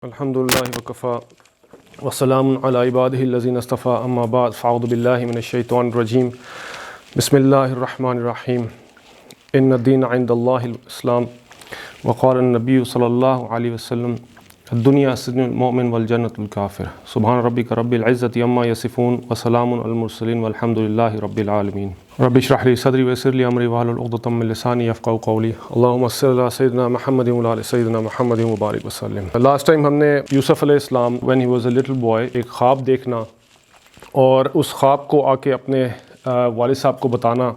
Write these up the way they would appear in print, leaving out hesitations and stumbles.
الحمدللہ وکفا وسلام علی عبادہ الذین اصطفیٰ اما بعد فاعوذ باللہ من الشیطان الرجیم بسم اللہ الرحمن الرحیم ان الدین عند اللہ الاسلام وقال النبی صلی اللہ علیہ وسلم الدنیا سجن المؤمن والجنۃ الکافر سبحان ربک رب العزۃ عما یصفون وسلام علی المرسلین والحمد للہ رب العالمین رب اشرح لی صدری ویسر لی امری واحلل عقدۃ من لسانی یفقہوا قولی اللہم صل علی سیدنا محمد وعلی آل سیدنا محمد وبارک وسلم۔ لاسٹ ٹائم ہم نے یوسف علیہ السلام when he was a little boy ایک خواب دیکھنا اور اس خواب کو آ کے اپنے والد صاحب کو بتانا،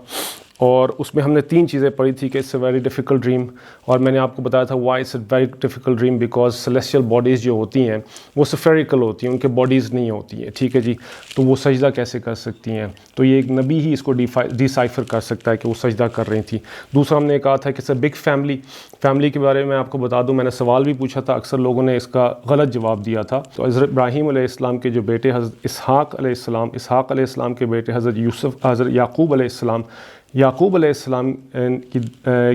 اور اس میں ہم نے تین چیزیں پڑھی تھی کہ it's a very difficult dream, اور میں نے آپ کو بتایا تھا why it's a very difficult dream because celestial bodies جو ہوتی ہیں وہ سفیریکل ہوتی ہیں، ان کے باڈیز نہیں ہوتی ہیں، ٹھیک ہے جی، تو وہ سجدہ کیسے کر سکتی ہیں؟ تو یہ ایک نبی ہی اس کو ڈیسائفر کر سکتا ہے کہ وہ سجدہ کر رہی تھی۔ دوسرا ہم نے کہا تھا کہ اٹس اے بگ فیملی کے بارے میں آپ کو بتا دوں، میں نے سوال بھی پوچھا تھا، اکثر لوگوں نے اس کا غلط جواب دیا تھا۔ تو حضرت ابراہیم علیہ السلام کے جو بیٹے حضرت اسحاق علیہ السلام کے بیٹے حضرت یعقوب علیہ السلام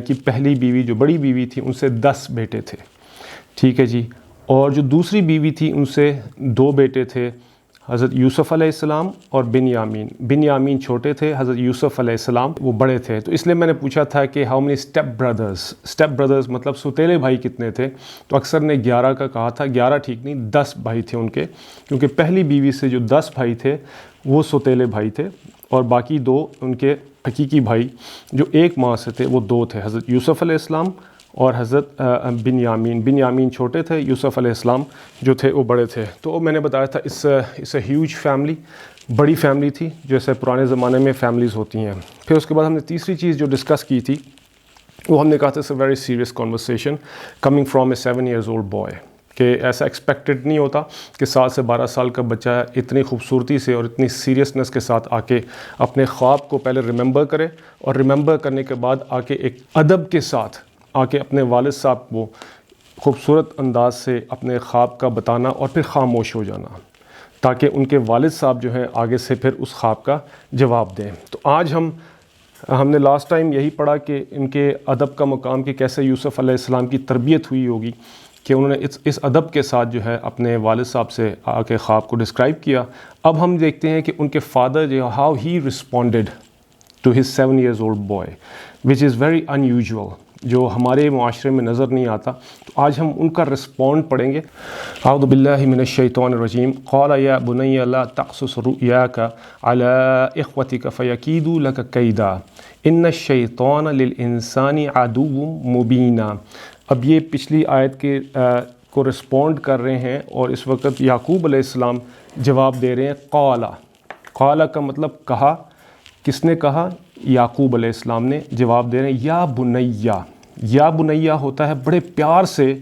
کی پہلی بیوی جو بڑی بیوی تھی ان سے 10 بیٹے تھے، ٹھیک ہے جی، اور جو دوسری بیوی تھی ان سے 2 بیٹے تھے، حضرت یوسف علیہ السلام اور بنیامین چھوٹے تھے، حضرت یوسف علیہ السلام وہ بڑے تھے۔ تو اس لیے میں نے پوچھا تھا کہ ہاؤ مینی اسٹیپ بردرز مطلب ستیلے بھائی کتنے تھے؟ تو اکثر نے 11 کا کہا تھا، 11 ٹھیک نہیں، 10 بھائی تھے ان کے، کیونکہ پہلی بیوی سے جو 10 بھائی تھے وہ ستیلے بھائی تھے، اور باقی 2 ان کے حقیقی بھائی جو ایک ماں سے تھے وہ 2 تھے، حضرت یوسف علیہ السلام اور حضرت بنیامین چھوٹے تھے، یوسف علیہ السلام جو تھے وہ بڑے تھے۔ تو میں نے بتایا تھا اس اے ہیوج فیملی، بڑی فیملی تھی جیسے پرانے زمانے میں فیملیز ہوتی ہیں۔ پھر اس کے بعد ہم نے تیسری چیز جو ڈسکس کی تھی وہ ہم نے کہا تھا it's a very serious conversation coming from a 7 years old boy، کہ ایسا ایکسپیکٹڈ نہیں ہوتا کہ 7 سے 12 سال کا بچہ اتنی خوبصورتی سے اور اتنی سیریسنس کے ساتھ آ کے اپنے خواب کو پہلے ریممبر کرے، اور ریممبر کرنے کے بعد آ کے ایک ادب کے ساتھ آ کے اپنے والد صاحب کو خوبصورت انداز سے اپنے خواب کا بتانا اور پھر خاموش ہو جانا، تاکہ ان کے والد صاحب جو ہیں آگے سے پھر اس خواب کا جواب دیں۔ تو آج ہم نے لاسٹ ٹائم یہی پڑھا کہ ان کے ادب کا مقام کہ کیسے یوسف علیہ السلام کی تربیت ہوئی ہوگی، کہ انہوں نے اس ادب کے ساتھ جو ہے اپنے والد صاحب سے آ کے خواب کو ڈسکرائب کیا۔ اب ہم دیکھتے ہیں کہ ان کے فادر جو how he responded to his 7 years old boy which is very unusual, جو ہمارے معاشرے میں نظر نہیں آتا۔ تو آج ہم ان کا رسپونڈ پڑھیں گے۔ اعوذ باللہ من الشیطان الرجیم قال یا بنی لا تقصص رؤیاک علی اخوتک فیکیدوا لک کیدا ان الشیطان للانسان عدو مبین۔ اب یہ پچھلی آیت کے کو رسپونڈ کر رہے ہیں، اور اس وقت یعقوب علیہ السلام جواب دے رہے ہیں۔ قال کا مطلب کہا، کس نے کہا؟ یعقوب علیہ السلام نے جواب دے رہے ہیں یا بنیا ہوتا ہے بڑے پیار سے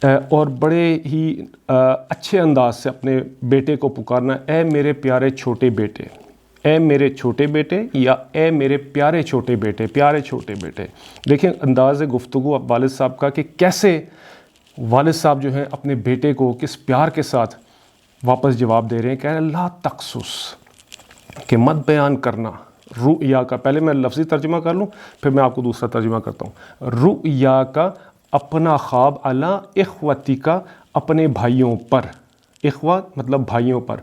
اور بڑے ہی اچھے انداز سے اپنے بیٹے کو پکارنا، اے میرے پیارے چھوٹے بیٹے، اے میرے چھوٹے بیٹے، یا اے میرے پیارے چھوٹے بیٹے۔ دیکھیں انداز گفتگو اب والد صاحب کا کہ کیسے والد صاحب جو ہیں اپنے بیٹے کو کس پیار کے ساتھ واپس جواب دے رہے ہیں، کہہ رہے ہیں لا تقصص، کہ مت بیان کرنا، رؤیا کا، پہلے میں لفظی ترجمہ کر لوں پھر میں آپ کو دوسرا ترجمہ کرتا ہوں۔ رؤیا کا اپنا خواب، علی اخوتی کا اپنے بھائیوں پر، اخوہ مطلب بھائیوں پر،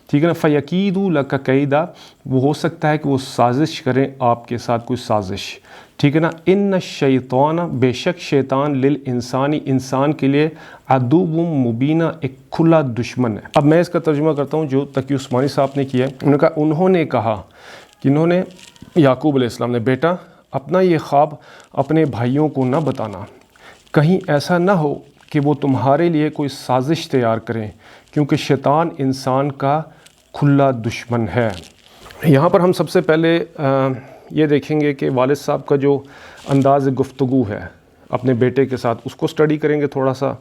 ٹھیک ہے نا۔ فیکیدوا لک کیدا، وہ ہو سکتا ہے کہ وہ سازش کریں آپ کے ساتھ کوئی سازش، ٹھیک ہے نا۔ ان الشیطان، بے شک شیطان، للانسانی، انسان کے لیے، عدو مبین، ایک کھلا دشمن ہے۔ اب میں اس کا ترجمہ کرتا ہوں جو تقی عثمانی صاحب نے کیا ہے۔ انہوں نے کہا کہ انہوں نے یعقوب علیہ السلام نے، بیٹا اپنا یہ خواب اپنے بھائیوں کو نہ بتانا، کہیں ایسا نہ ہو کہ وہ تمہارے لیے کوئی سازش تیار کریں، کیونکہ شیطان انسان کا کھلا دشمن ہے۔ یہاں پر ہم سب سے پہلے یہ دیکھیں گے کہ والد صاحب کا جو انداز گفتگو ہے اپنے بیٹے کے ساتھ، اس کو سٹڈی کریں گے تھوڑا سا۔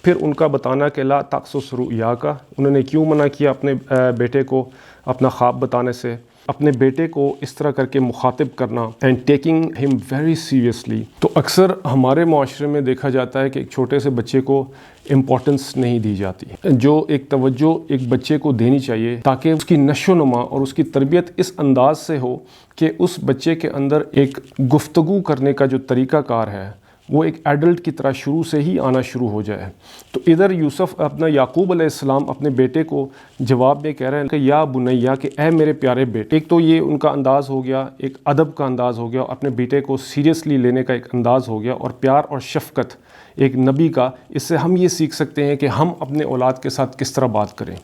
پھر ان کا بتانا کہ لا تقصص رؤیاک، انہوں نے کیوں منع کیا اپنے بیٹے کو اپنا خواب بتانے سے، اپنے بیٹے کو اس طرح کر کے مخاطب کرنا، اینڈ ٹیکنگ ہم ویری سیریسلی۔ تو اکثر ہمارے معاشرے میں دیکھا جاتا ہے کہ ایک چھوٹے سے بچے کو امپورٹنس نہیں دی جاتی، جو ایک توجہ ایک بچے کو دینی چاہیے تاکہ اس کی نشو و نما اور اس کی تربیت اس انداز سے ہو کہ اس بچے کے اندر ایک گفتگو کرنے کا جو طریقہ کار ہے وہ ایک ایڈلٹ کی طرح شروع سے ہی آنا شروع ہو جائے۔ تو ادھر یوسف اپنا یعقوب علیہ السلام اپنے بیٹے کو جواب میں کہہ رہے ہیں کہ یا بنیا، کہ اے میرے پیارے بیٹے۔ ایک تو یہ ان کا انداز ہو گیا، ایک ادب کا انداز ہو گیا، اپنے بیٹے کو سیریسلی لینے کا ایک انداز ہو گیا، اور پیار اور شفقت ایک نبی کا۔ اس سے ہم یہ سیکھ سکتے ہیں کہ ہم اپنے اولاد کے ساتھ کس طرح بات کریں۔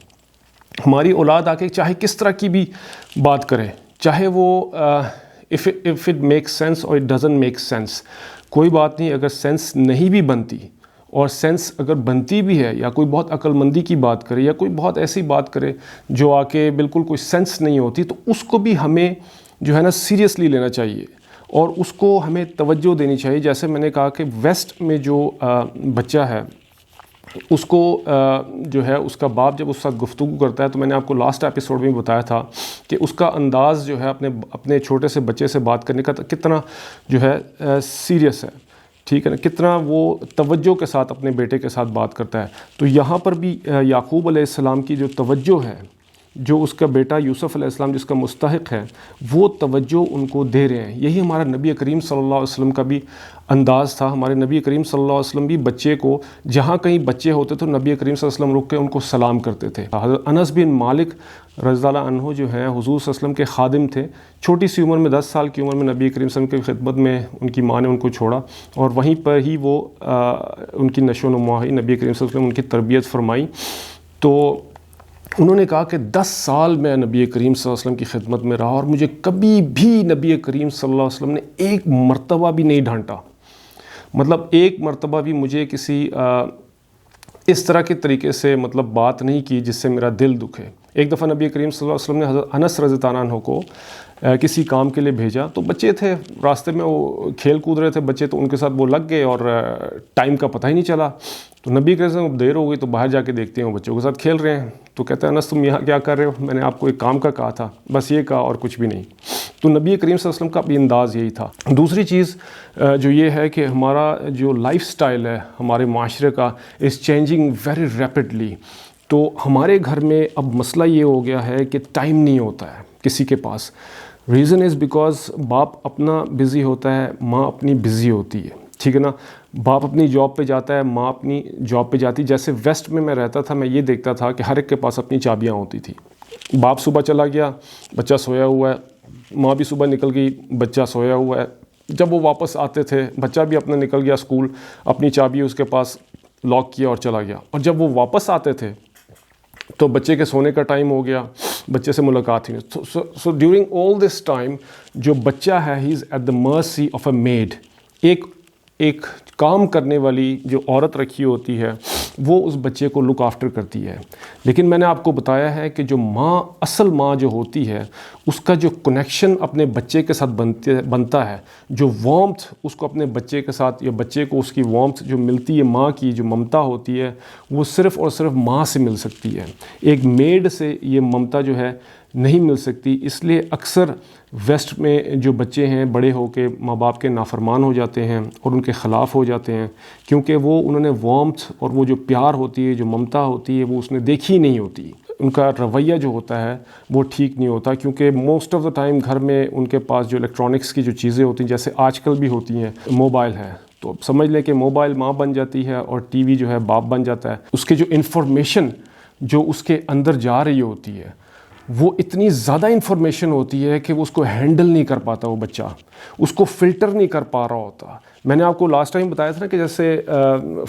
ہماری اولاد آ کے چاہے کس طرح کی بھی بات کرے، چاہے وہ if it makes sense or it doesn't make sense، کوئی بات نہیں، اگر سینس نہیں بھی بنتی اور سینس اگر بنتی بھی ہے، یا کوئی بہت عقل مندی کی بات کرے، یا کوئی بہت ایسی بات کرے جو آ کے بالکل کوئی سینس نہیں ہوتی، تو اس کو بھی ہمیں جو ہے نا سیریسلی لینا چاہیے، اور اس کو ہمیں توجہ دینی چاہیے۔ جیسے میں نے کہا کہ ویسٹ میں جو بچہ ہے، اس کو جو ہے اس کا باپ جب اس ساتھ گفتگو کرتا ہے، تو میں نے آپ کو لاسٹ ایپیسوڈ میں بتایا تھا کہ اس کا انداز جو ہے اپنے چھوٹے سے بچے سے بات کرنے کا کتنا جو ہے سیریس ہے، ٹھیک ہے نا، کتنا وہ توجہ کے ساتھ اپنے بیٹے کے ساتھ بات کرتا ہے۔ تو یہاں پر بھی یعقوب علیہ السلام کی جو توجہ ہے، جو اس کا بیٹا یوسف علیہ السلام جس کا مستحق ہے، وہ توجہ ان کو دے رہے ہیں۔ یہی ہمارا نبی کریم صلی اللہ علیہ وسلم کا بھی انداز تھا۔ ہمارے نبی کریم صلی اللہ علیہ وسلم بھی بچے کو، جہاں کہیں بچے ہوتے تو نبی کریم صلی اللہ علیہ وسلم رک کے ان کو سلام کرتے تھے۔ حضرت انس بن مالک رضی اللہ عنہ جو ہیں حضور صلی اللہ علیہ وسلم کے خادم تھے، چھوٹی سی عمر میں 10 سال کی عمر میں نبی کریم صلی اللہ علیہ وسلم کی خدمت میں ان کی ماں نے ان کو چھوڑا، اور وہیں پر ہی وہ ان کی نشو و نما ہوئی، نبی کریم صلی اللہ علیہ وسلم ان کی تربیت فرمائی۔ تو انہوں نے کہا کہ 10 سال میں نبی کریم صلی اللہ علیہ وسلم کی خدمت میں رہا، اور مجھے کبھی بھی نبی کریم صلی اللہ علیہ وسلم نے ایک مرتبہ بھی نہیں ڈانٹا، مطلب ایک مرتبہ بھی مجھے کسی اس طرح کے طریقے سے مطلب بات نہیں کی جس سے میرا دل دکھے۔ ایک دفعہ نبی کریم صلی اللہ علیہ وسلم نے حضرت انس رضی اللہ عنہ کو کسی کام کے لیے بھیجا، تو بچے تھے راستے میں، وہ کھیل کود رہے تھے بچے، تو ان کے ساتھ وہ لگ گئے اور ٹائم کا پتہ ہی نہیں چلا۔ تو نبی کریم صلی اللہ علیہ وسلم دیر ہو گئی تو باہر جا کے دیکھتے ہیں وہ بچوں کے ساتھ کھیل رہے ہیں، تو کہتے ہیں انس تم یہاں کیا کر رہے ہو؟ میں نے آپ کو ایک کام کا کہا تھا، بس یہ کہا اور کچھ بھی نہیں۔ تو نبی کریم صلی اللہ علیہ وسلم کا بھی انداز یہی تھا۔ دوسری چیز جو یہ ہے کہ ہمارا جو لائف سٹائل ہے ہمارے معاشرے کا از چینجنگ ویری ریپڈلی۔ تو ہمارے گھر میں اب مسئلہ یہ ہو گیا ہے کہ ٹائم نہیں ہوتا ہے کسی کے پاس۔ ریزن از بیکاز باپ اپنا بزی ہوتا ہے، ماں اپنی بزی ہوتی ہے، ٹھیک ہے نا، باپ اپنی جاب پہ جاتا ہے، ماں اپنی جاب پہ جاتی۔ جیسے ویسٹ میں رہتا تھا، میں یہ دیکھتا تھا کہ ہر ایک کے پاس اپنی چابیاں ہوتی تھی۔ باپ صبح چلا گیا، بچہ سویا ہوا ہے، ماں بھی صبح نکل گئی، بچہ سویا ہوا ہے۔ جب وہ واپس آتے تھے، بچہ بھی اپنا نکل گیا اسکول، اپنی چابی اس کے پاس لاک کیا اور چلا گیا، اور جب وہ واپس آتے تھے تو بچے کے سونے کا ٹائم ہو گیا، بچے سے ملاقات ہی نہیں۔ So during all this time جو بچہ ہے ہی از at the mercy of a made. ایک کام کرنے والی جو عورت رکھی ہوتی ہے وہ اس بچے کو لک آفٹر کرتی ہے۔ لیکن میں نے آپ کو بتایا ہے کہ جو ماں، اصل ماں جو ہوتی ہے، اس کا جو کنیکشن اپنے بچے کے ساتھ بنتا ہے، جو وارمتھ اس کو اپنے بچے کے ساتھ، یا بچے کو اس کی وارمتھ جو ملتی ہے، ماں کی جو ممتا ہوتی ہے، وہ صرف اور صرف ماں سے مل سکتی ہے۔ ایک میڈ سے یہ ممتا جو ہے نہیں مل سکتی۔ اس لیے اکثر ویسٹ میں جو بچے ہیں بڑے ہو کے ماں باپ کے نافرمان ہو جاتے ہیں اور ان کے خلاف ہو جاتے ہیں، کیونکہ وہ انہوں نے وارمتھ اور وہ جو پیار ہوتی ہے، جو ممتا ہوتی ہے، وہ اس نے دیکھی ہی نہیں ہوتی۔ ان کا رویہ جو ہوتا ہے وہ ٹھیک نہیں ہوتا، کیونکہ موسٹ آف دا ٹائم گھر میں ان کے پاس جو الیکٹرانکس کی جو چیزیں ہوتی ہیں، جیسے آج کل بھی ہوتی ہیں، موبائل ہے، تو سمجھ لیں کہ موبائل ماں بن جاتی ہے اور ٹی وی جو ہے باپ بن جاتا ہے۔ اس کے جو انفارمیشن جو اس کے اندر جا رہی ہوتی ہے، وہ اتنی زیادہ انفارمیشن ہوتی ہے کہ وہ اس کو ہینڈل نہیں کر پاتا، وہ بچہ اس کو فلٹر نہیں کر پا رہا ہوتا۔ میں نے آپ کو لاسٹ ٹائم بتایا تھا نا کہ جیسے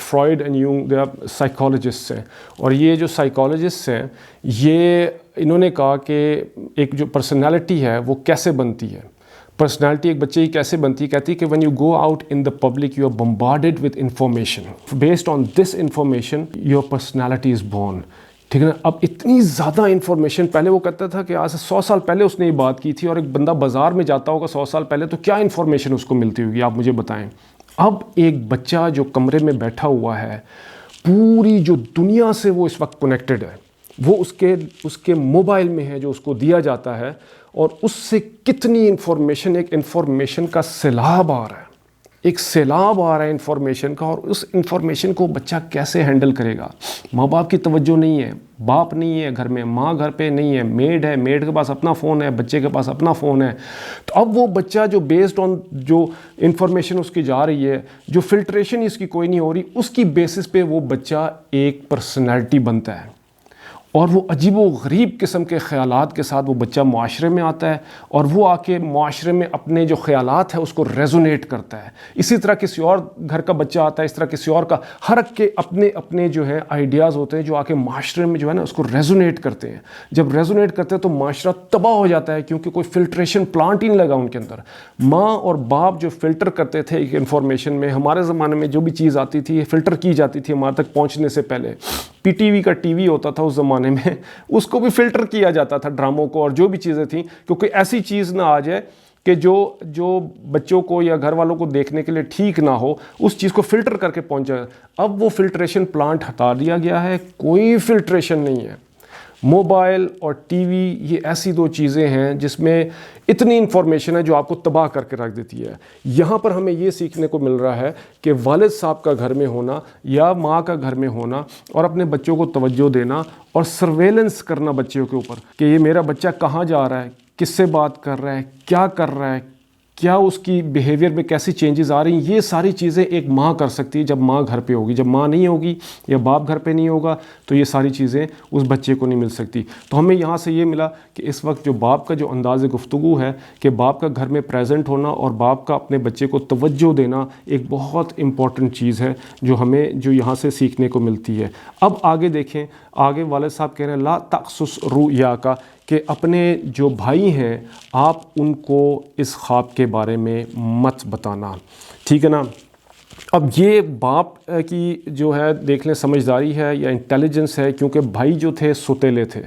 Freud and Jung they psychologist ہیں، اور یہ جو سائیکالوجسٹ ہیں یہ انہوں نے کہا کہ ایک جو پرسنالٹی ہے وہ کیسے بنتی ہے، پرسنالٹی ایک بچے کی کیسے بنتی ہے، کہتی ہے کہ when you go out in the public you are bombarded with information, based on this information your personality is born، ٹھیک ہے نا۔ اب اتنی زیادہ انفارمیشن، پہلے وہ کہتا تھا کہ آج سے 100 سال پہلے اس نے یہ بات کی تھی، اور ایک بندہ بازار میں جاتا ہوگا 100 سال پہلے تو کیا انفارمیشن اس کو ملتی ہوگی، آپ مجھے بتائیں۔ اب ایک بچہ جو کمرے میں بیٹھا ہوا ہے، پوری جو دنیا سے وہ اس وقت کنیکٹڈ ہے، وہ اس کے موبائل میں ہے جو اس کو دیا جاتا ہے، اور اس سے کتنی انفارمیشن، ایک انفارمیشن کا سیلاب آ رہا ہے، ایک سیلاب آ رہا ہے انفارمیشن کا، اور اس انفارمیشن کو بچہ کیسے ہینڈل کرے گا؟ ماں باپ کی توجہ نہیں ہے، باپ نہیں ہے گھر میں، ماں گھر پہ نہیں ہے، میڈ ہے، میڈ کے پاس اپنا فون ہے، بچے کے پاس اپنا فون ہے. تو اب وہ بچہ جو بیسڈ آن جو انفارمیشن اس کی جا رہی ہے، جو فلٹریشن اس کی کوئی نہیں ہو رہی، اس کی بیسس پہ وہ بچہ ایک پرسنالٹی بنتا ہے، اور وہ عجیب و غریب قسم کے خیالات کے ساتھ وہ بچہ معاشرے میں آتا ہے، اور وہ آ کے معاشرے میں اپنے جو خیالات ہیں اس کو ریزونیٹ کرتا ہے. اسی طرح کسی اور گھر کا بچہ آتا ہے، اس طرح کسی اور کا، ہر ایک کے اپنے اپنے جو ہے آئیڈیاز ہوتے ہیں جو آ کے معاشرے میں جو ہے نا اس کو ریزونیٹ کرتے ہیں. جب ریزونیٹ کرتے ہیں تو معاشرہ تباہ ہو جاتا ہے، کیونکہ کوئی فلٹریشن پلانٹ ہی نہیں لگا ان کے اندر. ماں اور باپ جو فلٹر کرتے تھے ایک انفارمیشن میں، ہمارے زمانے میں جو بھی چیز آتی تھی فلٹر کی جاتی تھی ہمارے تک پہنچنے سے پہلے. پی ٹی وی کا ٹی وی ہوتا تھا اس زمانے میں، اس کو بھی فلٹر کیا جاتا تھا، ڈراموں کو اور جو بھی چیزیں تھیں، کیونکہ ایسی چیز نہ آ جائے کہ جو بچوں کو یا گھر والوں کو دیکھنے کے لیے ٹھیک نہ ہو، اس چیز کو فلٹر کر کے پہنچ جائے. اب وہ فلٹریشن پلانٹ ہٹا دیا گیا ہے، کوئی فلٹریشن نہیں ہے. موبائل اور ٹی وی یہ ایسی دو چیزیں ہیں جس میں اتنی انفارمیشن ہے جو آپ کو تباہ کر کے رکھ دیتی ہے. یہاں پر ہمیں یہ سیکھنے کو مل رہا ہے کہ والد صاحب کا گھر میں ہونا یا ماں کا گھر میں ہونا، اور اپنے بچوں کو توجہ دینا اور سرویلنس کرنا بچوں کے اوپر کہ یہ میرا بچہ کہاں جا رہا ہے، کس سے بات کر رہا ہے، کیا کر رہا ہے، کیا اس کی بیہیویئر میں کیسی چینجز آ رہی ہیں. یہ ساری چیزیں ایک ماں کر سکتی ہے جب ماں گھر پہ ہوگی. جب ماں نہیں ہوگی یا باپ گھر پہ نہیں ہوگا تو یہ ساری چیزیں اس بچے کو نہیں مل سکتی. تو ہمیں یہاں سے یہ ملا کہ اس وقت جو باپ کا جو انداز گفتگو ہے کہ باپ کا گھر میں پریزنٹ ہونا اور باپ کا اپنے بچے کو توجہ دینا ایک بہت امپورٹنٹ چیز ہے جو یہاں سے سیکھنے کو ملتی ہے. اب آگے دیکھیں، آگے والد صاحب کہہ رہے ہیں لا تقصص رؤیا کا، کہ اپنے جو بھائی ہیں آپ ان کو اس خواب کے بارے میں مت بتانا. ٹھیک ہے نا؟ اب یہ باپ کی جو ہے دیکھ لیں سمجھداری ہے یا انٹیلیجنس ہے، کیونکہ بھائی جو تھے ستیلے تھے.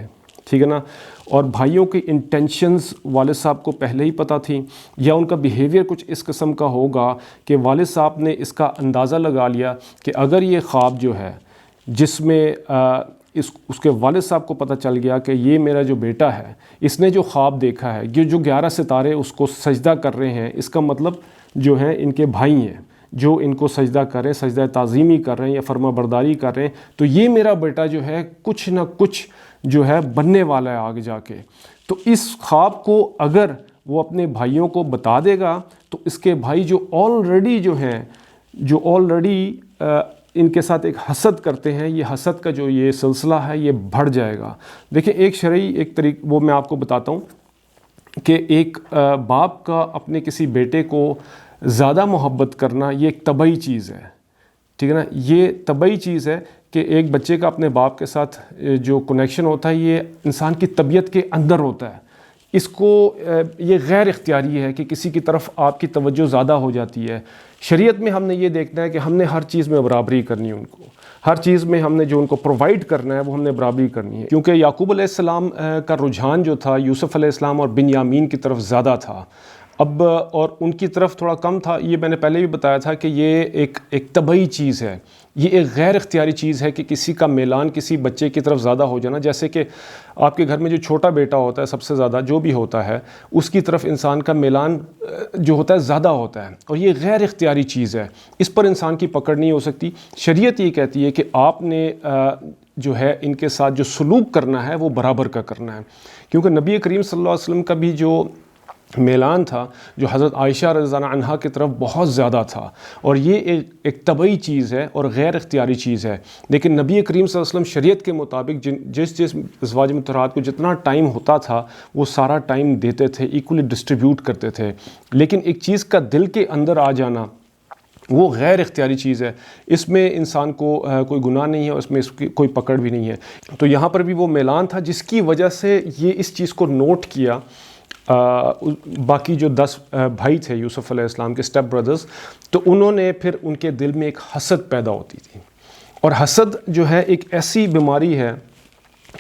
ٹھیک ہے نا؟ اور بھائیوں کی انٹینشنز والد صاحب کو پہلے ہی پتہ تھی، یا ان کا بیہیویئر کچھ اس قسم کا ہوگا کہ والد صاحب نے اس کا اندازہ لگا لیا کہ اگر یہ خواب جو ہے جس میں اس کے والد صاحب کو پتہ چل گیا کہ یہ میرا جو بیٹا ہے اس نے جو خواب دیکھا ہے، یہ جو 11 ستارے اس کو سجدہ کر رہے ہیں، اس کا مطلب جو ہے ان کے بھائی ہیں جو ان کو سجدہ کر رہے ہیں، سجدہ تعظیمی کر رہے ہیں یا فرما برداری کر رہے ہیں، تو یہ میرا بیٹا جو ہے کچھ نہ کچھ جو ہے بننے والا ہے آگے جا کے. تو اس خواب کو اگر وہ اپنے بھائیوں کو بتا دے گا تو اس کے بھائی جو آلریڈی ان کے ساتھ ایک حسد کرتے ہیں، یہ حسد کا جو یہ سلسلہ ہے یہ بڑھ جائے گا. دیکھیں ایک شرعی ایک طریقہ وہ میں آپ کو بتاتا ہوں کہ ایک باپ کا اپنے کسی بیٹے کو زیادہ محبت کرنا یہ ایک طبعی چیز ہے. ٹھیک ہے نا؟ یہ طبعی چیز ہے کہ ایک بچے کا اپنے باپ کے ساتھ جو کنیکشن ہوتا ہے یہ انسان کی طبیعت کے اندر ہوتا ہے. اس کو یہ غیر اختیاری ہے کہ کسی کی طرف آپ کی توجہ زیادہ ہو جاتی ہے. شریعت میں ہم نے یہ دیکھنا ہے کہ ہم نے ہر چیز میں برابری کرنی ہے، ان کو ہر چیز میں ہم نے جو ان کو پرووائڈ کرنا ہے وہ ہم نے برابری کرنی ہے. کیونکہ یعقوب علیہ السلام کا رجحان جو تھا یوسف علیہ السلام اور بنیامین کی طرف زیادہ تھا، اب اور ان کی طرف تھوڑا کم تھا. یہ میں نے پہلے بھی بتایا تھا کہ یہ ایک طبعی چیز ہے، یہ ایک غیر اختیاری چیز ہے کہ کسی کا میلان کسی بچے کی طرف زیادہ ہو جانا. جیسے کہ آپ کے گھر میں جو چھوٹا بیٹا ہوتا ہے سب سے زیادہ جو بھی ہوتا ہے اس کی طرف انسان کا میلان جو ہوتا ہے زیادہ ہوتا ہے، اور یہ غیر اختیاری چیز ہے، اس پر انسان کی پکڑ نہیں ہو سکتی. شریعت یہ کہتی ہے کہ آپ نے جو ہے ان کے ساتھ جو سلوک کرنا ہے وہ برابر کا کرنا ہے. کیونکہ نبی کریم صلی اللہ علیہ وسلم کا بھی جو میلان تھا جو حضرت عائشہ رضی اللہ عنہا کی طرف بہت زیادہ تھا، اور یہ ایک طبعی چیز ہے اور غیر اختیاری چیز ہے. لیکن نبی کریم صلی اللہ علیہ وسلم شریعت کے مطابق جس ازواج مطہرات کو جتنا ٹائم ہوتا تھا وہ سارا ٹائم دیتے تھے، ایکولی ڈسٹریبیوٹ کرتے تھے. لیکن ایک چیز کا دل کے اندر آ جانا وہ غیر اختیاری چیز ہے، اس میں انسان کو کوئی گناہ نہیں ہے، اس میں اس کی کوئی پکڑ بھی نہیں ہے. تو یہاں پر بھی وہ میلان تھا جس کی وجہ سے یہ اس چیز کو نوٹ کیا. باقی جو 10 بھائی تھے یوسف علیہ السلام کے اسٹیپ بردرز، تو انہوں نے پھر ان کے دل میں ایک حسد پیدا ہوتی تھی. اور حسد جو ہے ایک ایسی بیماری ہے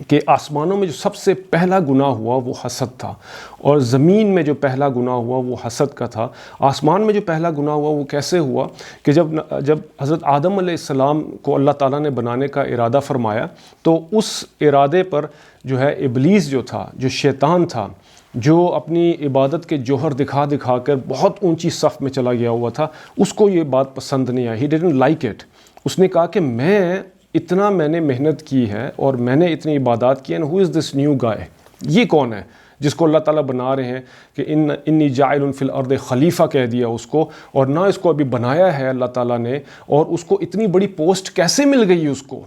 کہ آسمانوں میں جو سب سے پہلا گناہ ہوا وہ حسد تھا، اور زمین میں جو پہلا گناہ ہوا وہ حسد کا تھا. آسمان میں جو پہلا گناہ ہوا وہ کیسے ہوا کہ جب حضرت آدم علیہ السلام کو اللہ تعالیٰ نے بنانے کا ارادہ فرمایا تو اس ارادے پر جو ہے ابلیس جو تھا، جو شیطان تھا، جو اپنی عبادت کے جوہر دکھا دکھا کر بہت اونچی صف میں چلا گیا ہوا تھا، اس کو یہ بات پسند نہیں آئی. He didn't like it. اس نے کہا کہ میں نے محنت کی ہے اور میں نے اتنی عبادات کی ہیں، ہو از دس نیو گائے، یہ کون ہے جس کو اللہ تعالیٰ بنا رہے ہیں کہ انی جاعل فی الارض خلیفہ کہہ دیا اس کو، اور نہ اس کو ابھی بنایا ہے اللہ تعالیٰ نے، اور اس کو اتنی بڑی پوسٹ کیسے مل گئی اس کو؟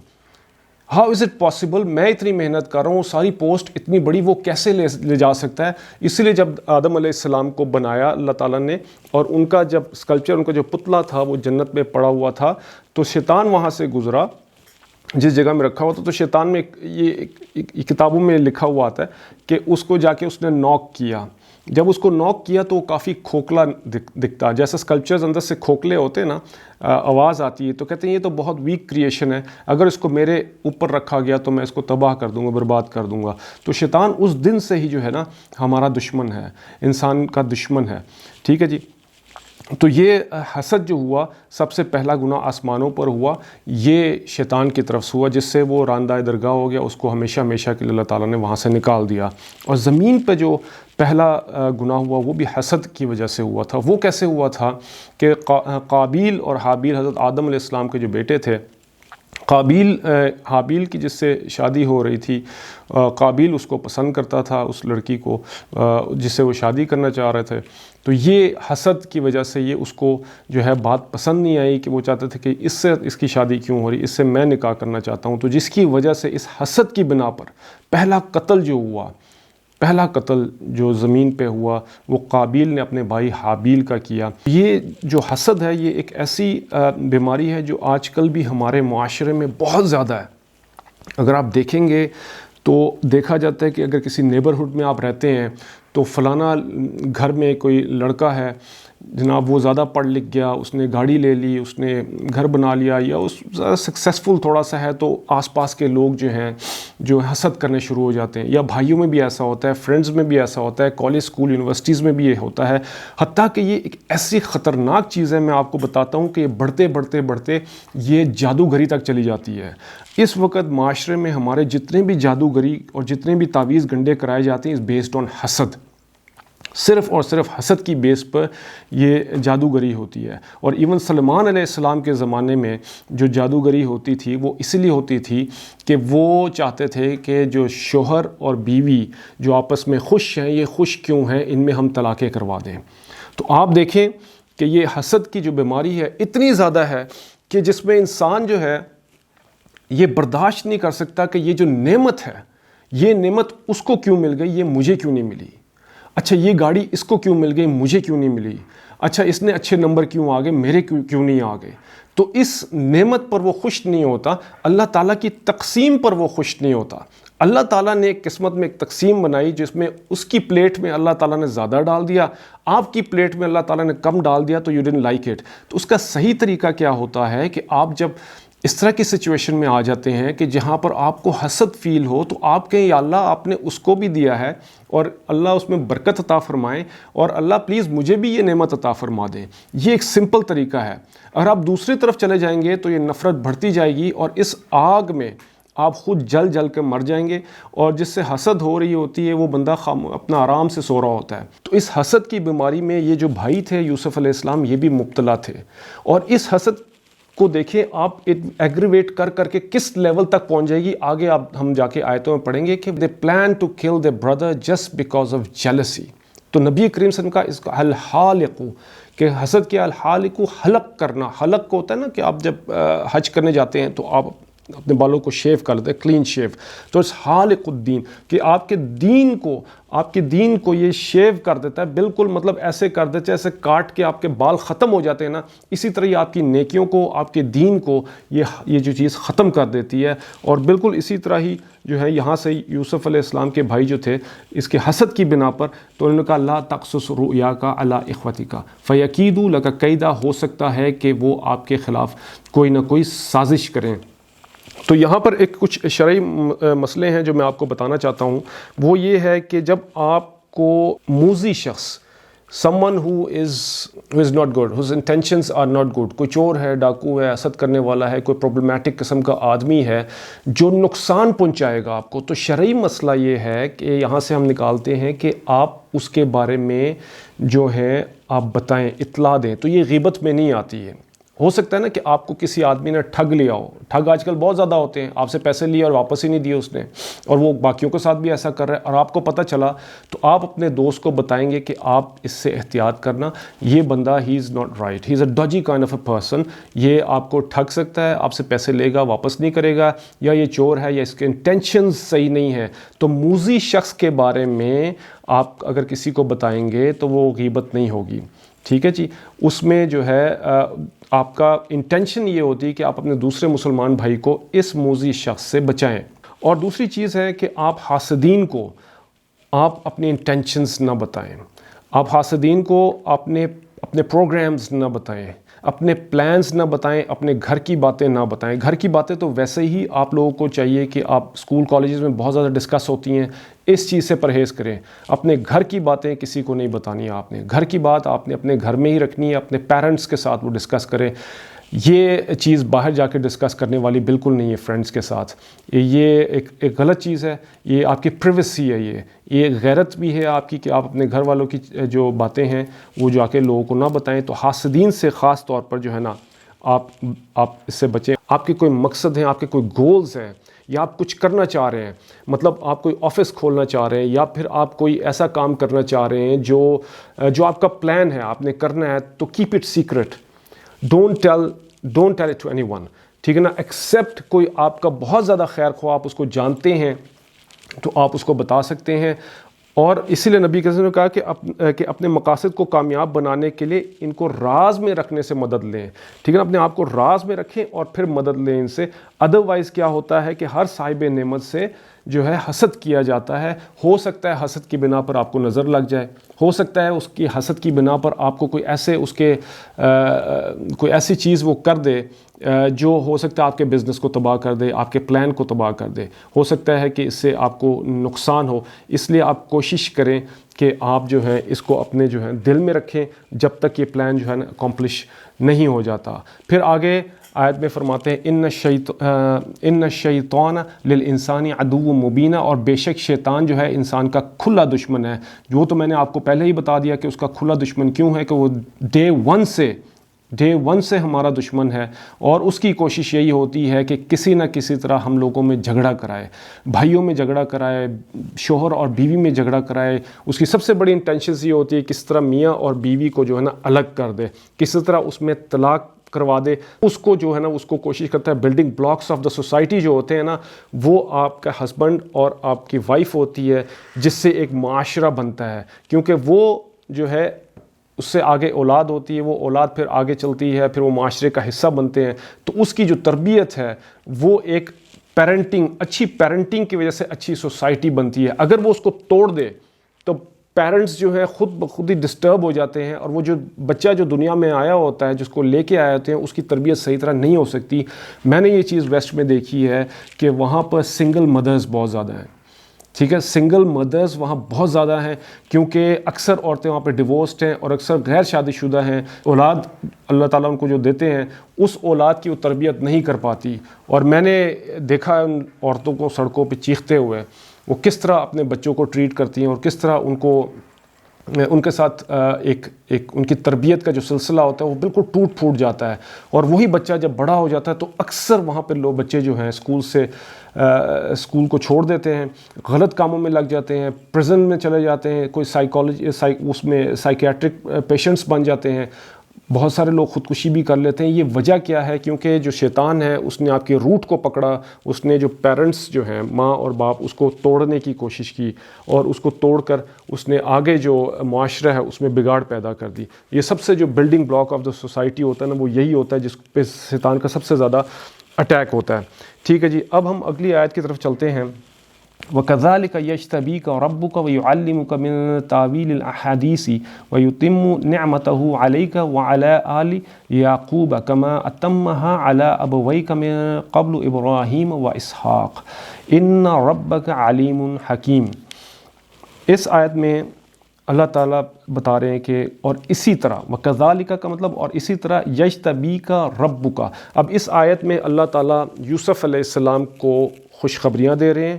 How is it possible? میں اتنی محنت کر رہا ہوں، ساری پوسٹ اتنی بڑی وہ کیسے لے جا سکتا ہے؟ اسی لیے جب آدم علیہ السلام کو بنایا اللہ تعالیٰ نے، اور ان کا جب اسکلپچر، ان کا جو پتلا تھا وہ جنت میں پڑا ہوا تھا، تو شیطان وہاں سے گزرا جس جگہ میں رکھا ہوا تھا، تو شیطان میں یہ کتابوں میں لکھا ہوا آتا ہے کہ اس کو جا کے اس نے نوک کیا. جب اس کو نوک کیا تو وہ کافی کھوکھلا دکھتا، جیسے اسکلپچرز اندر سے کھوکھلے ہوتے ہیں نا، آواز آتی ہے، تو کہتے ہیں یہ تو بہت ویک کریشن ہے، اگر اس کو میرے اوپر رکھا گیا تو میں اس کو تباہ کر دوں گا، برباد کر دوں گا. تو شیطان اس دن سے ہی جو ہے نا ہمارا دشمن ہے، انسان کا دشمن ہے. ٹھیک ہے جی. تو یہ حسد جو ہوا، سب سے پہلا گناہ آسمانوں پر ہوا، یہ شیطان کی طرف سے ہوا، جس سے وہ راندہ درگاہ ہو گیا، اس کو ہمیشہ ہمیشہ کے لیے اللہ تعالیٰ نے وہاں سے نکال دیا. اور زمین پہ جو پہلا گناہ ہوا وہ بھی حسد کی وجہ سے ہوا تھا. وہ کیسے ہوا تھا کہ قابیل اور حابیل، حضرت آدم علیہ السلام کے جو بیٹے تھے، حابیل کی جس سے شادی ہو رہی تھی، قابیل اس کو پسند کرتا تھا، اس لڑکی کو جس سے وہ شادی کرنا چاہ رہے تھے. تو یہ حسد کی وجہ سے یہ اس کو جو ہے بات پسند نہیں آئی کہ وہ چاہتے تھے کہ اس کی شادی کیوں ہو رہی، اس سے میں نکاح کرنا چاہتا ہوں. تو جس کی وجہ سے اس حسد کی بنا پر پہلا قتل جو زمین پہ ہوا وہ قابیل نے اپنے بھائی حابیل کا کیا. یہ جو حسد ہے یہ ایک ایسی بیماری ہے جو آج کل بھی ہمارے معاشرے میں بہت زیادہ ہے. اگر آپ دیکھیں گے تو دیکھا جاتا ہے کہ اگر کسی نیبرہڈ میں آپ رہتے ہیں تو فلانا گھر میں کوئی لڑکا ہے جناب، وہ زیادہ پڑھ لکھ گیا، اس نے گاڑی لے لی، اس نے گھر بنا لیا، یا اس زیادہ سکسیسفل تھوڑا سا ہے، تو آس پاس کے لوگ جو ہیں جو حسد کرنے شروع ہو جاتے ہیں. یا بھائیوں میں بھی ایسا ہوتا ہے، فرینڈز میں بھی ایسا ہوتا ہے، کالج اسکول یونیورسٹیز میں بھی یہ ہوتا ہے. حتیٰ کہ یہ ایک ایسی خطرناک چیز ہے، میں آپ کو بتاتا ہوں کہ یہ بڑھتے یہ جادوگری تک چلی جاتی ہے. اس وقت معاشرے میں ہمارے جتنے بھی جادوگری اور جتنے بھی تعویذ گنڈے کرائے جاتے ہیں، اس بیسڈ آن حسد، صرف اور صرف حسد کی بیس پر یہ جادوگری ہوتی ہے. اور ایون سلمان علیہ السلام کے زمانے میں جو جادوگری ہوتی تھی وہ اس لیے ہوتی تھی کہ وہ چاہتے تھے کہ جو شوہر اور بیوی جو آپس میں خوش ہیں، یہ خوش کیوں ہیں، ان میں ہم طلاقیں کروا دیں. تو آپ دیکھیں کہ یہ حسد کی جو بیماری ہے اتنی زیادہ ہے کہ جس میں انسان جو ہے یہ برداشت نہیں کر سکتا کہ یہ جو نعمت ہے، یہ نعمت اس کو کیوں مل گئی، یہ مجھے کیوں نہیں ملی. اچھا یہ گاڑی اس کو کیوں مل گئی، مجھے کیوں نہیں ملی. اچھا اس نے اچھے نمبر کیوں آ گئے، میرے کیوں نہیں آ گئے. تو اس نعمت پر وہ خوش نہیں ہوتا، اللہ تعالیٰ کی تقسیم پر وہ خوش نہیں ہوتا. اللہ تعالیٰ نے ایک قسمت میں ایک تقسیم بنائی جس میں اس کی پلیٹ میں اللہ تعالیٰ نے زیادہ ڈال دیا، آپ کی پلیٹ میں اللہ تعالیٰ نے کم ڈال دیا، تو یو ڈنٹ لائک اٹ. تو اس کا صحیح طریقہ کیا ہوتا ہے کہ آپ جب اس طرح کی سچویشن میں آ جاتے ہیں کہ جہاں پر آپ کو حسد فیل ہو، تو آپ کہیں یا اللہ آپ نے اس کو بھی دیا ہے اور اللہ اس میں برکت عطا فرمائیں، اور اللہ پلیز مجھے بھی یہ نعمت عطا فرما دیں. یہ ایک سمپل طریقہ ہے. اگر آپ دوسری طرف چلے جائیں گے تو یہ نفرت بڑھتی جائے گی اور اس آگ میں آپ خود جل کے مر جائیں گے. اور جس سے حسد ہو رہی ہوتی ہے وہ بندہ اپنا آرام سے سو رہا ہوتا ہے. تو اس حسد کی بیماری میں یہ جو بھائی تھے یوسف علیہ السلام، یہ بھی مبتلا تھے. اور اس حسد کو دیکھیں آپ ایگریویٹ کر کے کس لیول تک پہنچ جائے گی. آگے ہم جا کے آیتوں میں پڑھیں گے کہ they plan to kill their brother just because of jealousy. تو نبی کریم صلی اللہ علیہ وسلم کا اس کا الحالق، کہ حسد کیا، الحالق حلق کرنا. حلق کو ہوتا ہے نا کہ آپ جب حج کرنے جاتے ہیں تو آپ اپنے بالوں کو شیو کر لیتے ہیں، کلین شیو. تو اس حالق الدین کہ آپ کے دین کو یہ شیو کر دیتا ہے، بالکل مطلب ایسے کر دیتا ہے ایسے کاٹ کے آپ کے بال ختم ہو جاتے ہیں نا، اسی طرح یہ آپ کی نیکیوں کو، آپ کے دین کو یہ جو چیز ختم کر دیتی ہے. اور بالکل اسی طرح ہی جو ہے یہاں سے یوسف علیہ السلام کے بھائی جو تھے اس کے حسد کی بنا پر، تو انہوں نے کہا لا تقصص رؤیاک علی اخوتک فیکیدوا لک کیدا. ہو سکتا ہے کہ وہ آپ کے خلاف کوئی نہ کوئی سازش کریں. تو یہاں پر ایک کچھ شرعی مسئلے ہیں جو میں آپ کو بتانا چاہتا ہوں. وہ یہ ہے کہ جب آپ کو موذی شخص someone who is not good, whose intentions are not good, کوئی چور ہے, ڈاکو ہے, حسد کرنے والا ہے, کوئی پرابلمٹک قسم کا آدمی ہے جو نقصان پہنچائے گا آپ کو, تو شرعی مسئلہ یہ ہے کہ یہاں سے ہم نکالتے ہیں کہ آپ اس کے بارے میں جو ہے آپ بتائیں, اطلاع دیں. تو یہ غیبت میں نہیں آتی ہے. ہو سکتا ہے نا کہ آپ کو کسی آدمی نے ٹھگ لیا ہو, ٹھگ آج کل بہت زیادہ ہوتے ہیں, آپ سے پیسے لیے اور واپس ہی نہیں دیے اس نے, اور وہ باقیوں کے ساتھ بھی ایسا کر رہا ہے, اور آپ کو پتہ چلا, تو آپ اپنے دوست کو بتائیں گے کہ آپ اس سے احتیاط کرنا, یہ بندہ he is not right, he is a dodgy kind of a person, یہ آپ کو ٹھگ سکتا ہے, آپ سے پیسے لے گا واپس نہیں کرے گا, یا یہ چور ہے, یا اس کے انٹینشنز صحیح نہیں ہے. تو موذی شخص کے بارے میں آپ اگر کسی کو بتائیں گے تو وہ غیبت نہیں ہوگی. ٹھیک ہے جی. اس میں جو ہے آپ کا انٹینشن یہ ہوتی ہے کہ آپ اپنے دوسرے مسلمان بھائی کو اس موذی شخص سے بچائیں. اور دوسری چیز ہے کہ آپ حاسدین کو آپ اپنے انٹینشنز نہ بتائیں. آپ حاسدین کو اپنے پروگرامز نہ بتائیں, اپنے پلانز نہ بتائیں, اپنے گھر کی باتیں نہ بتائیں. گھر کی باتیں تو ویسے ہی آپ لوگوں کو چاہیے کہ آپ اسکول کالجز میں بہت زیادہ ڈسکس ہوتی ہیں, اس چیز سے پرہیز کریں. اپنے گھر کی باتیں کسی کو نہیں بتانی. آپ نے گھر کی بات آپ نے اپنے گھر میں ہی رکھنی ہے, اپنے پیرنٹس کے ساتھ وہ ڈسکس کریں. یہ چیز باہر جا کے ڈسکس کرنے والی بالکل نہیں ہے فرینڈس کے ساتھ. یہ ایک غلط چیز ہے, یہ آپ کی پریویسی ہے, یہ غیرت بھی ہے آپ کی کہ آپ اپنے گھر والوں کی جو باتیں ہیں وہ جا کے لوگوں کو نہ بتائیں. تو حاسدین سے خاص طور پر جو ہے نا آپ اس سے بچیں. آپ کے کوئی مقصد ہیں, آپ کے کوئی گولز ہیں, یا آپ کچھ کرنا چاہ رہے ہیں, مطلب آپ کوئی آفس کھولنا چاہ رہے ہیں, یا پھر آپ کوئی ایسا کام کرنا چاہ رہے ہیں جو آپ کا پلان ہے, آپ نے کرنا ہے, تو keep it secret. Don't tell it to anyone. ٹھیک ہے نا. ایکسیپٹ کوئی آپ کا بہت زیادہ خیر خواہ, آپ اس کو جانتے ہیں, تو آپ اس کو بتا سکتے ہیں. اور اسی لیے نبی کریم نے کہا کہ اپنے مقاصد کو کامیاب بنانے کے لیے ان کو راز میں رکھنے سے مدد لیں. ٹھیک ہے نا. اپنے آپ کو راز میں رکھیں اور پھر مدد لیں ان سے. ادروائز کیا ہوتا ہے کہ ہر صاحب نعمت سے جو ہے حسد کیا جاتا ہے. ہو سکتا ہے حسد کی بنا پر آپ کو نظر لگ جائے, ہو سکتا ہے اس کی حسد کی بنا پر آپ کو کوئی ایسی چیز وہ کر دے جو ہو سکتا ہے آپ کے بزنس کو تباہ کر دے, آپ کے پلان کو تباہ کر دے. ہو سکتا ہے کہ اس سے آپ کو نقصان ہو. اس لیے آپ کوشش کریں کہ آپ جو ہے اس کو اپنے جو ہے دل میں رکھیں جب تک یہ پلان جو ہے نا اکمپلش نہیں ہو جاتا. پھر آگے آیت میں فرماتے ہیں ان الشیطان للانسان عدو مبین, اور بے شک شیطان جو ہے انسان کا کھلا دشمن ہے. وہ تو میں نے آپ کو پہلے ہی بتا دیا کہ اس کا کھلا دشمن کیوں ہے, کہ وہ ڈے ون سے ہمارا دشمن ہے, اور اس کی کوشش یہی ہوتی ہے کہ کسی نہ کسی طرح ہم لوگوں میں جھگڑا کرائے, بھائیوں میں جھگڑا کرائے, شوہر اور بیوی میں جھگڑا کرائے. اس کی سب سے بڑی انٹینشنز یہ ہوتی ہے کس طرح میاں اور بیوی کو جو ہے نا الگ کر دے, کس طرح اس میں طلاق کروا دے. اس کو جو ہے نا اس کو کوشش کرتا ہے building blocks of the society جو ہوتے ہیں نا, وہ آپ کا ہسبینڈ اور آپ کی وائف ہوتی ہے, جس سے ایک معاشرہ بنتا ہے. کیونکہ وہ جو ہے اس سے آگے اولاد ہوتی ہے, وہ اولاد پھر آگے چلتی ہے, پھر وہ معاشرے کا حصہ بنتے ہیں. تو اس کی جو تربیت ہے وہ ایک اچھی پیرنٹنگ کی وجہ سے اچھی سوسائٹی بنتی ہے. اگر وہ اس کو توڑ دے تو پیرنٹس جو ہے خود بخود ہی ڈسٹرب ہو جاتے ہیں, اور وہ جو بچہ جو دنیا میں آیا ہوتا ہے, جس کو لے کے آئے ہوتے ہیں, اس کی تربیت صحیح طرح نہیں ہو سکتی. میں نے یہ چیز ویسٹ میں دیکھی ہے کہ وہاں پر سنگل مدرز بہت زیادہ ہیں. ٹھیک ہے, سنگل مدرز وہاں بہت زیادہ ہیں, کیونکہ اکثر عورتیں وہاں پہ ڈیورسڈ ہیں اور اکثر غیر شادی شدہ ہیں. اولاد اللہ تعالیٰ ان کو جو دیتے ہیں, اس اولاد کی وہ تربیت نہیں کر پاتی. اور میں نے دیکھا ان عورتوں کو سڑکوں پہ چیختے ہوئے, وہ کس طرح اپنے بچوں کو ٹریٹ کرتی ہیں, اور کس طرح ان کے ساتھ ایک ان کی تربیت کا جو سلسلہ ہوتا ہے وہ بالکل ٹوٹ پھوٹ جاتا ہے. اور وہی بچہ جب بڑا ہو جاتا ہے تو اکثر وہاں پہ بچے جو ہیں اسکول کو چھوڑ دیتے ہیں, غلط کاموں میں لگ جاتے ہیں, پریزن میں چلے جاتے ہیں, کوئی اس میں سائیکیاٹرک پیشنٹس بن جاتے ہیں. بہت سارے لوگ خودکشی بھی کر لیتے ہیں. یہ وجہ کیا ہے؟ کیونکہ جو شیطان ہے اس نے آپ کے روٹ کو پکڑا, اس نے جو پیرنٹس جو ہیں ماں اور باپ, اس کو توڑنے کی کوشش کی, اور اس کو توڑ کر اس نے آگے جو معاشرہ ہے اس میں بگاڑ پیدا کر دی. یہ سب سے جو building block of the society ہوتا ہے نا, وہ یہی ہوتا ہے جس پہ شیطان کا سب سے زیادہ اٹیک ہوتا ہے. ٹھیک ہے جی. اب ہم اگلی آیت کی طرف چلتے ہیں. وَكَذَلِكَ يَجْتَبِيكَ رَبُّكَ وَيُعَلِّمُكَ مِن تَأْوِيلِ الْأَحَادِيثِ وَيُتِمُّ نِعْمَتَهُ عَلَيْكَ وَعَلَى آلِ يَعْقُوبَ كَمَا أَتَمَّهَا عَلَى أَبَوَيْكَ مِن قَبْلُ إِبْرَاهِيمَ وَإِسْحَاقَ إِنَّ رَبَّكَ عَلِيمٌ حَكِيمٌ. اس آیت میں اللہ تعالیٰ بتا رہے ہیں کہ اور اسی طرح وَكَذَلِكَ کا مطلب اور اسی طرح يَجْتَبِيكَ رَبُّكَ. اب اس آیت میں اللہ تعالیٰ یوسف علیہ السلام کو خوشخبریاں دے رہے ہیں،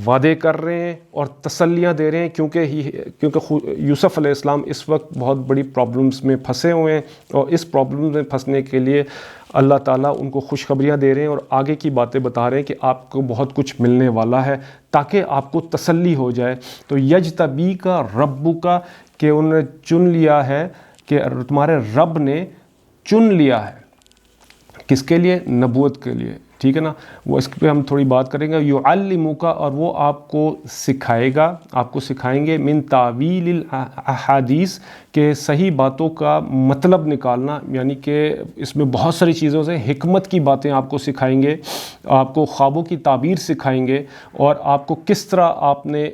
وعدے کر رہے ہیں اور تسلیاں دے رہے ہیں، کیونکہ یوسف علیہ السلام اس وقت بہت بڑی پرابلمز میں پھنسے ہوئے ہیں، اور اس پرابلمز میں پھنسنے کے لیے اللہ تعالیٰ ان کو خوشخبریاں دے رہے ہیں اور آگے کی باتیں بتا رہے ہیں کہ آپ کو بہت کچھ ملنے والا ہے تاکہ آپ کو تسلی ہو جائے. تو یجتبیک ربک کہ انہوں نے چن لیا ہے، کہ تمہارے رب نے چن لیا ہے. کس کے لیے؟ نبوت کے لیے. ٹھیک ہے نا، وہ اس پہ ہم تھوڑی بات کریں گے. یعلمک اور وہ آپ کو سکھائے گا، آپ کو سکھائیں گے من تعویل الاحادیث کہ صحیح باتوں کا مطلب نکالنا، یعنی کہ اس میں بہت ساری چیزوں سے حکمت کی باتیں آپ کو سکھائیں گے، آپ کو خوابوں کی تعبیر سکھائیں گے، اور آپ کو کس طرح آپ نے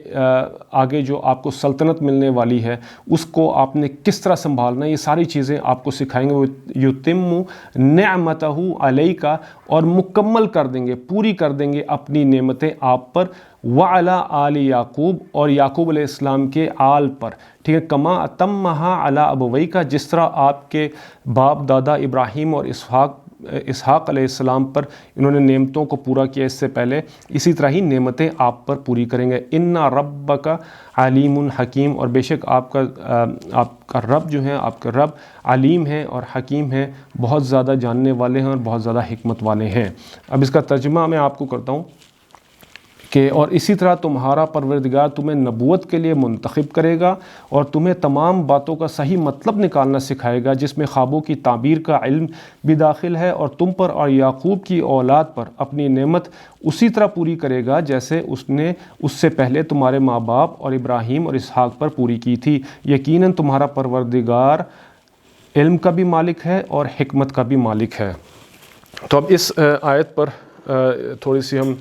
آگے جو آپ کو سلطنت ملنے والی ہے اس کو آپ نے کس طرح سنبھالنا ہے، یہ ساری چیزیں آپ کو سکھائیں گے. وہ یتم نعمتہ علیک اور مکمل کر دیں گے، پوری کر دیں گے اپنی نعمتیں آپ پر، وعلی آل یعقوب اور یعقوب علیہ السلام کے آل پر. ٹھیک ہے، کما اتمہا علی ابویک جس طرح آپ کے باپ دادا ابراہیم اور اسحاق علیہ السلام پر انہوں نے نعمتوں کو پورا کیا اس سے پہلے، اسی طرح ہی نعمتیں آپ پر پوری کریں گے. ان ربک علیم حکیم اور بے شک آپ کا رب جو ہے، آپ کا رب علیم ہے اور حکیم ہے، بہت زیادہ جاننے والے ہیں اور بہت زیادہ حکمت والے ہیں. اب اس کا ترجمہ میں آپ کو کرتا ہوں کہ اور اسی طرح تمہارا پروردگار تمہیں نبوت کے لیے منتخب کرے گا اور تمہیں تمام باتوں کا صحیح مطلب نکالنا سکھائے گا، جس میں خوابوں کی تعبیر کا علم بھی داخل ہے، اور تم پر اور یعقوب کی اولاد پر اپنی نعمت اسی طرح پوری کرے گا جیسے اس نے اس سے پہلے تمہارے ماں باپ اور ابراہیم اور اسحاق پر پوری کی تھی. یقیناً تمہارا پروردگار علم کا بھی مالک ہے اور حکمت کا بھی مالک ہے. تو اب اس آیت پر تھوڑی سی ہم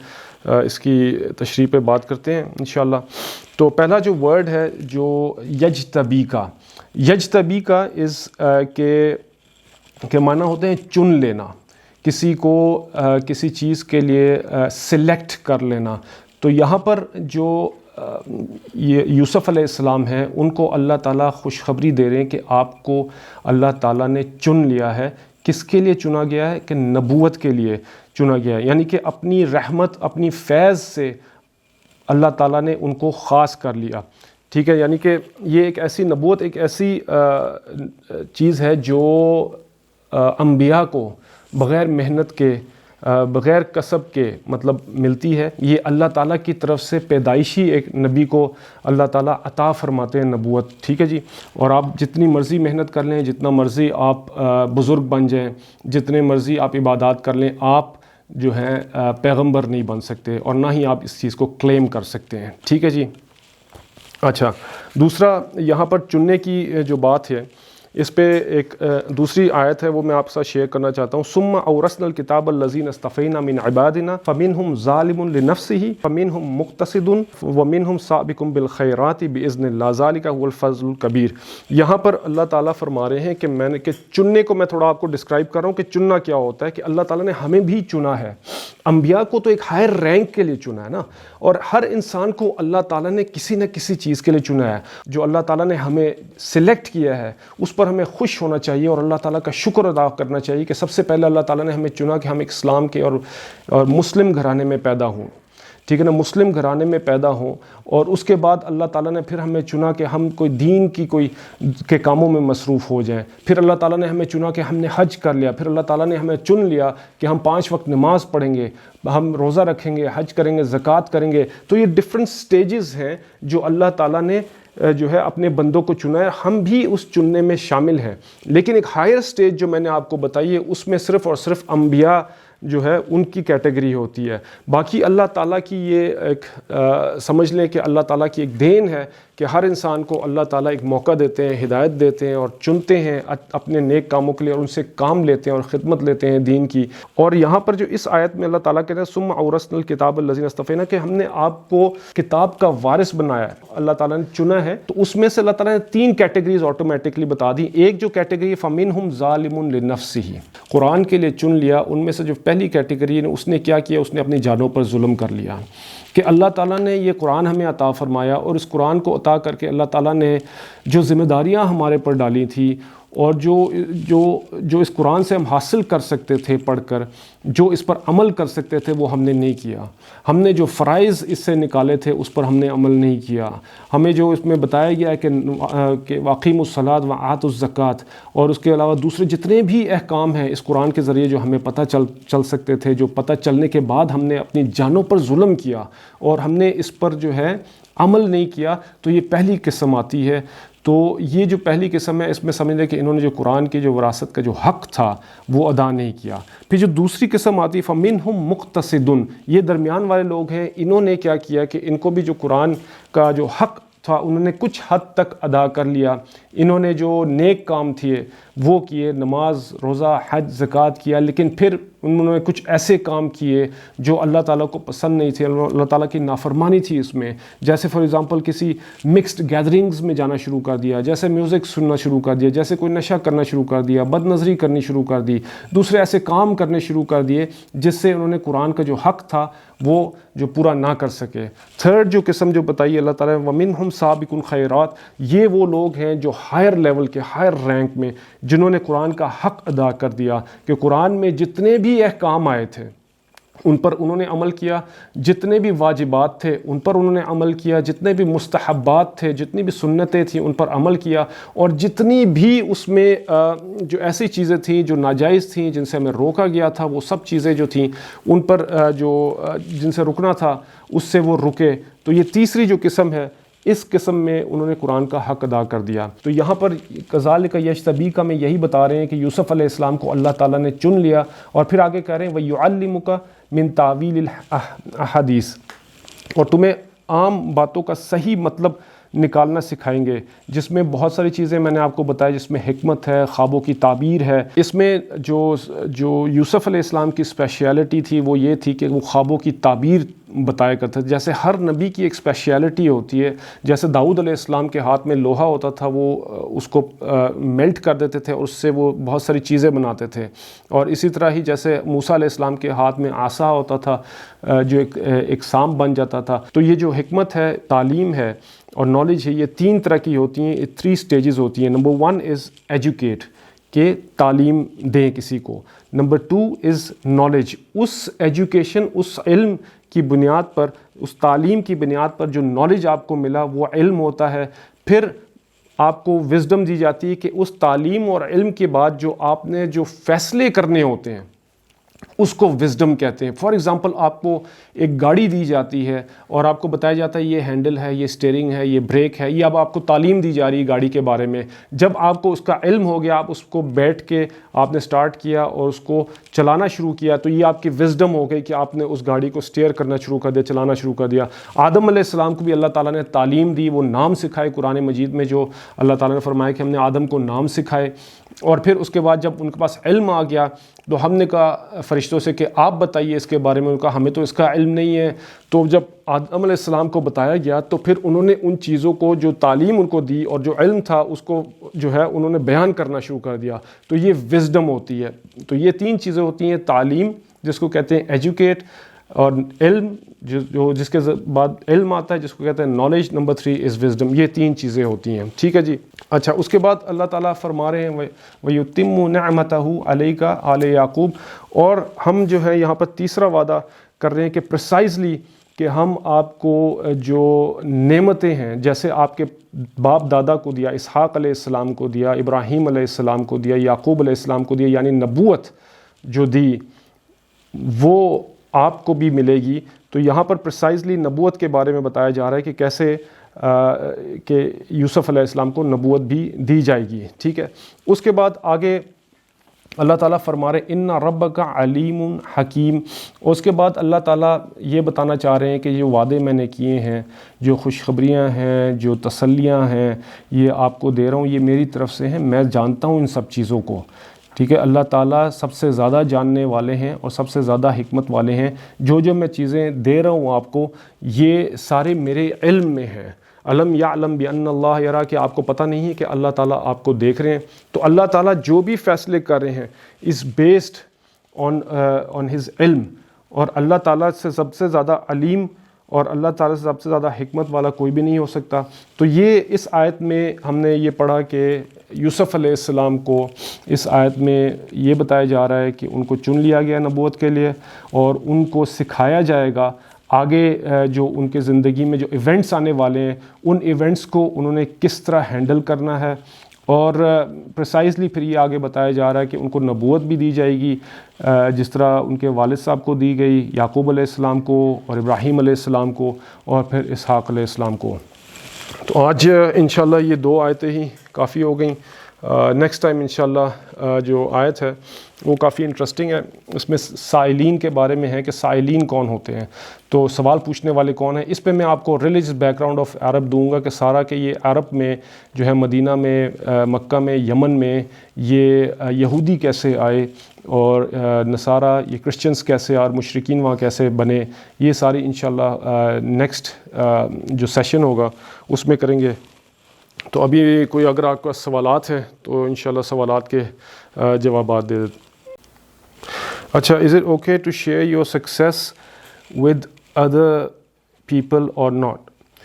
اس کی تشریح پہ بات کرتے ہیں انشاءاللہ. تو پہلا جو ورڈ ہے جو یجتبیکا از کہ معنی ہوتے ہیں چن لینا، کسی کو کسی چیز کے لیے سلیکٹ کر لینا. تو یہاں پر جو یہ یوسف علیہ السلام ہیں ان کو اللہ تعالیٰ خوشخبری دے رہے ہیں کہ آپ کو اللہ تعالیٰ نے چن لیا ہے. کس کے لیے چنا گیا ہے؟ کہ نبوت کے لیے چنا گیا ہے، یعنی کہ اپنی رحمت اپنی فیض سے اللہ تعالیٰ نے ان کو خاص کر لیا. ٹھیک ہے، یعنی کہ یہ ایک ایسی نبوت، ایک ایسی چیز ہے جو انبیاء کو بغیر محنت کے، بغیر کسب کے مطلب ملتی ہے. یہ اللہ تعالیٰ کی طرف سے پیدائشی ایک نبی کو اللہ تعالیٰ عطا فرماتے ہیں نبوت. ٹھیک ہے جی، اور آپ جتنی مرضی محنت کر لیں، جتنا مرضی آپ بزرگ بن جائیں، جتنے مرضی آپ عبادات کر لیں، آپ جو ہیں پیغمبر نہیں بن سکتے اور نہ ہی آپ اس چیز کو کلیم کر سکتے ہیں. ٹھیک ہے جی. اچھا، دوسرا یہاں پر چننے کی جو بات ہے، اس پہ ایک دوسری آیت ہے وہ میں آپ کے ساتھ شیئر کرنا چاہتا ہوں. ثم اورثنا الکتاب الذین اصطفینا من عبادنا فمنهم ظالم لنفسه فمنهم مقتصد ومنهم سابق بالخیرات باذن اللہ ذلک هو الفضل الکبیر. یہاں پر اللہ تعالیٰ فرما رہے ہیں کہ چننے کو میں تھوڑا آپ کو ڈسکرائب کر رہا ہوں کہ چننا کیا ہوتا ہے. کہ اللہ تعالیٰ نے ہمیں بھی چنا ہے، انبیاء کو تو ایک ہائر رینک کے لیے چنا ہے نا، اور ہر انسان کو اللہ تعالیٰ نے کسی نہ کسی چیز کے لیے چنا ہے. جو اللہ تعالیٰ نے ہمیں سلیکٹ کیا ہے اس پر ہمیں خوش ہونا چاہیے اور اللہ تعالیٰ کا شکر ادا کرنا چاہیے کہ سب سے پہلے اللہ تعالیٰ نے ہمیں چنا کہ ہم ایک اسلام کے اور مسلم گھرانے میں پیدا ہوں. ٹھیک ہے نا، مسلم گھرانے میں پیدا ہوں، اور اس کے بعد اللہ تعالیٰ نے پھر ہمیں چنا کہ ہم کوئی دین کی کے کاموں میں مصروف ہو جائیں. پھر اللہ تعالیٰ نے ہمیں چنا کہ ہم نے حج کر لیا. پھر اللہ تعالیٰ نے ہمیں چن لیا کہ ہم 5 وقت نماز پڑھیں گے، ہم روزہ رکھیں گے، حج کریں گے، زکوٰۃ کریں گے. تو یہ ڈفرینٹ سٹیجز ہیں جو اللہ تعالیٰ نے جو ہے اپنے بندوں کو چنا ہے. ہم بھی اس چننے میں شامل ہیں، لیکن ایک ہائر سٹیج جو میں نے آپ کو بتائی ہے اس میں صرف اور صرف انبیاء جو ہے ان کی کیٹیگری ہوتی ہے. باقی اللہ تعالیٰ کی یہ ایک سمجھ لیں کہ اللہ تعالیٰ کی ایک دین ہے کہ ہر انسان کو اللہ تعالیٰ ایک موقع دیتے ہیں، ہدایت دیتے ہیں اور چنتے ہیں اپنے نیک کاموں کے لیے، اور ان سے کام لیتے ہیں اور خدمت لیتے ہیں دین کی. اور یہاں پر جو اس آیت میں اللہ تعالیٰ کہتے ہیں ثم اورثنا الکتاب الذین اصطفینا، کہ ہم نے آپ کو کتاب کا وارث بنایا ہے، اللہ تعالیٰ نے چنا ہے. تو اس میں سے اللہ تعالیٰ نے 3 کیٹیگریز آٹومیٹکلی بتا دی. ایک جو کیٹیگری فمنہم ظالم لنفسہ، قرآن کے لیے چن لیا. ان میں سے جو پہلی کیٹیگری ہے اس نے کیا کیا؟ اس نے اپنی جانوں پر ظلم کر لیا. کہ اللہ تعالیٰ نے یہ قرآن ہمیں عطا فرمایا اور اس قرآن کو عطا کر کے اللہ تعالیٰ نے جو ذمہ داریاں ہمارے پر ڈالی تھیں اور جو اس قرآن سے ہم حاصل کر سکتے تھے پڑھ کر، جو اس پر عمل کر سکتے تھے، وہ ہم نے نہیں کیا۔ ہم نے جو فرائض اس سے نکالے تھے اس پر ہم نے عمل نہیں کیا۔ ہمیں جو اس میں بتایا گیا ہے کہ واقیم الصلاۃ و آت الزکوٰۃ، اور اس کے علاوہ دوسرے جتنے بھی احکام ہیں اس قرآن کے ذریعے جو ہمیں پتہ چل سکتے تھے، جو پتہ چلنے کے بعد ہم نے اپنی جانوں پر ظلم کیا اور ہم نے اس پر جو ہے عمل نہیں کیا، تو یہ پہلی قسم آتی ہے۔ تو یہ جو پہلی قسم ہے، اس میں سمجھ لیں کہ انہوں نے جو قرآن کی جو وراثت کا جو حق تھا وہ ادا نہیں کیا۔ پھر جو دوسری قسم آتی ہے فَمِنْهُمْ مُقْتَصِدٌ، یہ درمیان والے لوگ ہیں، انہوں نے کیا کیا کہ ان کو بھی جو قرآن کا جو حق تھا انہوں نے کچھ حد تک ادا کر لیا۔ انہوں نے جو نیک کام تھے وہ کیے، نماز، روزہ، حج، زکوٰۃ کیا، لیکن پھر انہوں نے کچھ ایسے کام کیے جو اللہ تعالیٰ کو پسند نہیں تھے، اللہ تعالیٰ کی نافرمانی تھی اس میں۔ جیسے فار ایگزامپل کسی مکسڈ گیدرنگز میں جانا شروع کر دیا، جیسے میوزک سننا شروع کر دیا، جیسے کوئی نشہ کرنا شروع کر دیا، بد نظری کرنی شروع کر دی، دوسرے ایسے کام کرنے شروع کر دیے جس سے انہوں نے قرآن کا جو حق تھا وہ جو پورا نہ کر سکے۔ تھرڈ جو قسم جو بتائی اللہ تعالیٰ نے وَمِنْهُمْ سَابِقُ الْخَيْرَاتِ، یہ وہ لوگ ہیں جو ہائر لیول کے، ہائر رینک میں، جنہوں نے قرآن کا حق ادا کر دیا کہ قرآن میں جتنے بھی احکام آئے تھے ان پر انہوں نے عمل کیا، جتنے بھی واجبات تھے ان پر انہوں نے عمل کیا، جتنے بھی مستحبات تھے، جتنی بھی سنتیں تھیں ان پر عمل کیا، اور جتنی بھی اس میں جو ایسی چیزیں تھیں جو ناجائز تھیں، جن سے ہمیں روکا گیا تھا، وہ سب چیزیں جو تھیں ان پر جن سے رکنا تھا اس سے وہ رکے۔ تو یہ تیسری جو قسم ہے، اس قسم میں انہوں نے قرآن کا حق ادا کر دیا۔ تو یہاں پر کذالک یجتبیک میں یہی بتا رہے ہیں کہ یوسف علیہ السلام کو اللہ تعالیٰ نے چن لیا، اور پھر آگے کہہ رہے ہیں وَيُعَلِّمُكَ مِن تَأْوِيلِ الْأَحَادِيثِ، اور تمہیں عام باتوں کا صحیح مطلب نکالنا سکھائیں گے، جس میں بہت ساری چیزیں میں نے آپ کو بتایا، جس میں حکمت ہے، خوابوں کی تعبیر ہے۔ اس میں جو یوسف علیہ السلام کی اسپیشیلٹی تھی وہ یہ تھی کہ وہ خوابوں کی تعبیر بتایا کرتا تھا۔ جیسے ہر نبی کی ایک اسپیشیلٹی ہوتی ہے، جیسے داؤد علیہ السلام کے ہاتھ میں لوہا ہوتا تھا، وہ اس کو میلٹ کر دیتے تھے اور اس سے وہ بہت ساری چیزیں بناتے تھے، اور اسی طرح ہی جیسے موسیٰ علیہ السلام کے ہاتھ میں عصا ہوتا تھا جو ایک سانپ بن جاتا تھا۔ تو یہ جو حکمت ہے، تعلیم ہے اور نالج ہے، یہ تین طرح کی ہوتی ہیں، 3 سٹیجز ہوتی ہیں۔ نمبر 1 از ایجوکیٹ، کہ تعلیم دیں کسی کو۔ نمبر 2 از نالج، اس ایجوکیشن، اس علم کی بنیاد پر، اس تعلیم کی بنیاد پر جو نالج آپ کو ملا وہ علم ہوتا ہے۔ پھر آپ کو وزڈم دی جاتی ہے کہ اس تعلیم اور علم کے بعد جو آپ نے جو فیصلے کرنے ہوتے ہیں اس کو وزڈم کہتے ہیں۔ فار ایگزامپل آپ کو ایک گاڑی دی جاتی ہے اور آپ کو بتایا جاتا ہے یہ ہینڈل ہے، یہ سٹیئرنگ ہے، یہ بریک ہے، یہ اب آپ کو تعلیم دی جا رہی ہے گاڑی کے بارے میں۔ جب آپ کو اس کا علم ہو گیا، آپ اس کو بیٹھ کے آپ نے سٹارٹ کیا اور اس کو چلانا شروع کیا، تو یہ آپ کی وزڈم ہو گئی کہ آپ نے اس گاڑی کو سٹیئر کرنا شروع کر دیا، چلانا شروع کر دیا۔ آدم علیہ السلام کو بھی اللہ تعالیٰ نے تعلیم دی، وہ نام سکھائے۔ قرآن مجید میں جو اللہ تعالیٰ نے فرمایا کہ ہم نے آدم کو نام سکھائے، اور پھر اس کے بعد جب ان کے پاس علم آ گیا تو ہم نے کہا فرشتوں سے کہ آپ بتائیے اس کے بارے میں۔ انہوں نے کہا ہمیں تو اس کا علم نہیں ہے۔ تو جب آدم علیہ السلام کو بتایا گیا تو پھر انہوں نے ان چیزوں کو جو تعلیم ان کو دی اور جو علم تھا اس کو جو ہے انہوں نے بیان کرنا شروع کر دیا۔ تو یہ وزڈم ہوتی ہے۔ تو یہ 3 چیزیں ہوتی ہیں، تعلیم جس کو کہتے ہیں ایجوکیٹ، اور علم جو جس کے بعد علم آتا ہے جس کو کہتے ہیں نالج، نمبر 3 از وزڈم۔ یہ 3 چیزیں ہوتی ہیں، ٹھیک ہے جی۔ اچھا، اس کے بعد اللہ تعالیٰ فرما رہے ہیں وَيُتِمُّ نِعْمَتَهُ عَلَيْكَ آلِ یعقوب، اور ہم جو ہے یہاں پر تیسرا وعدہ کر رہے ہیں کہ پریسائزلی کہ ہم آپ کو جو نعمتیں ہیں، جیسے آپ کے باپ دادا کو دیا، اسحاق علیہ السلام کو دیا، ابراہیم علیہ السلام کو دیا، یعقوب علیہ السلام کو دیا، یعنی نبوت جو دی وہ آپ کو بھی ملے گی۔ تو یہاں پر پریسائزلی نبوت کے بارے میں بتایا جا رہا ہے کہ کیسے کہ یوسف علیہ السلام کو نبوت بھی دی جائے گی، ٹھیک ہے۔ اس کے بعد آگے اللہ تعالیٰ فرما رہے ان ربک علیم حکیم۔ اس کے بعد اللہ تعالیٰ یہ بتانا چاہ رہے ہیں کہ جو وعدے میں نے کیے ہیں، جو خوشخبریاں ہیں، جو تسلیاں ہیں، یہ آپ کو دے رہا ہوں، یہ میری طرف سے ہیں، میں جانتا ہوں ان سب چیزوں کو، ٹھیک ہے۔ اللہ تعالیٰ سب سے زیادہ جاننے والے ہیں اور سب سے زیادہ حکمت والے ہیں۔ جو میں چیزیں دے رہا ہوں آپ کو، یہ سارے میرے علم میں ہیں۔ علم یعلم بان اللہ یرا، کہ آپ کو پتہ نہیں ہے کہ اللہ تعالیٰ آپ کو دیکھ رہے ہیں۔ تو اللہ تعالیٰ جو بھی فیصلے کر رہے ہیں از بیسڈ آن ہز علم، اور اللہ تعالیٰ سے سب سے زیادہ علیم اور اللہ تعالیٰ سے سب سے زیادہ حکمت والا کوئی بھی نہیں ہو سکتا۔ تو یہ اس آیت میں ہم نے یہ پڑھا کہ یوسف علیہ السلام کو اس آیت میں یہ بتایا جا رہا ہے کہ ان کو چن لیا گیا نبوت کے لیے، اور ان کو سکھایا جائے گا آگے جو ان کے زندگی میں جو ایونٹس آنے والے ہیں ان ایونٹس کو انہوں نے کس طرح ہینڈل کرنا ہے، اور پریسائزلی پھر یہ آگے بتایا جا رہا ہے کہ ان کو نبوت بھی دی جائے گی جس طرح ان کے والد صاحب کو دی گئی، یعقوب علیہ السلام کو اور ابراہیم علیہ السلام کو اور پھر اسحاق علیہ السلام کو۔ تو آج انشاءاللہ یہ 2 آیتیں ہی کافی ہو گئیں۔ نیکسٹ ٹائم انشاءاللہ جو آیت ہے وہ کافی انٹرسٹنگ ہے، اس میں سائلین کے بارے میں ہے کہ سائلین کون ہوتے ہیں، تو سوال پوچھنے والے کون ہیں۔ اس پہ میں آپ کو religious back ground of Arab دوں گا کہ سارا کہ یہ عرب میں جو ہے مدینہ میں، مکہ میں، یمن میں یہ یہودی کیسے آئے اور نصارہ یہ کرسچنز کیسے اور مشرکین وہاں کیسے بنے، یہ ساری انشاءاللہ نیکسٹ جو سیشن ہوگا اس میں کریں گے۔ تو ابھی کوئی اگر آپ کا سوالات ہیں تو انشاءاللہ سوالات کے جوابات دے دیتے۔ اچھا، is it okay to share your success with other people اور ناٹ؟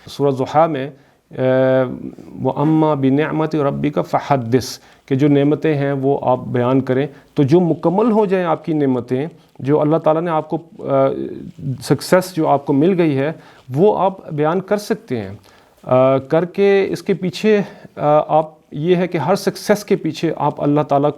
سورہ ضحیٰ میں وَأَمَّا بِنِعْمَةِ رَبِّكَ فَحَدِّثْ کہ جو نعمتیں ہیں وہ آپ بیان کریں، تو جو مکمل ہو جائیں آپ کی نعمتیں، جو اللہ تعالیٰ نے آپ کو سکسیس جو آپ کو مل گئی ہے وہ آپ بیان کر سکتے ہیں، کر کے اس کے پیچھے آپ یہ ہے کہ ہر سکسیس کے پیچھے آپ اللہ تعالیٰ